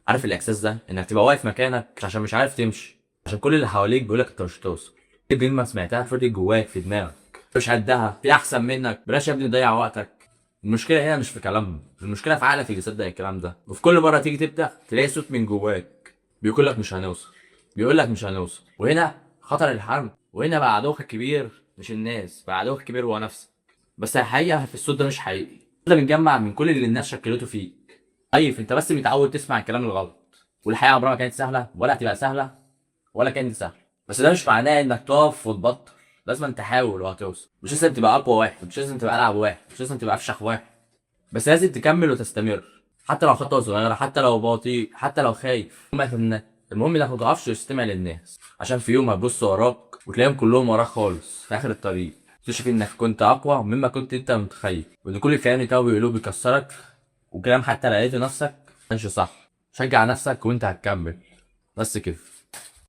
عارف الاحساس ده انك تبقى واقف مكانك عشان مش عارف تمشي، عشان كل اللي حواليك بيقولك انت مش هتوصل. دي كلمه سمعتها فضلت جواك في دماغك، مش قدها، في احسن منك، بلاش يا ابني تضيع وقتك. المشكله هنا مش في كلامهم، المشكله في عقلك اللي صدق الكلام ده، وفي كل مره تيجي تبدا تلاقي صوت من جواك بيقول لك مش هنوصل، بيقول لك مش هنوصل. وهنا خطر الحرب، وهنا بقى عدوك الكبير مش الناس، بقى عدوك الكبير هو نفسك. بس الحقيقه في الصوت ده مش حقيقي، ده متجمع من كل اللي الناس شكلته فيك. طيب انت بس متعود تسمع الكلام الغلط، والحياه عمرها ما كانت سهله ولا هتبقى سهله ولا كانت سهله. بس ده مش معناه انك تقف وتبطل، لازم تحاول وهتوصل. مش لازم تبقى اقوى واحد، مش لازم تبقى العب واحد، مش لازم تبقى افشخ واحد، بس لازم تكمل وتستمر. حتى لو خطوه صغيره، حتى لو بطيء، حتى لو خايف. المهم انك ما تقفش وتستمع للناس، عشان في يوم هتبص وراك وتلاقيهم كلهم وراك خالص في اخر الطريق، تكتشف انك كنت اقوى مما كنت انت متخيل، وان كل الكلام اللي كانوا بيقولوه بيكسرك، وكلام حتى لو لقيت نفسك ما كانش صح. شجع نفسك وانت هتكمل. بس كده.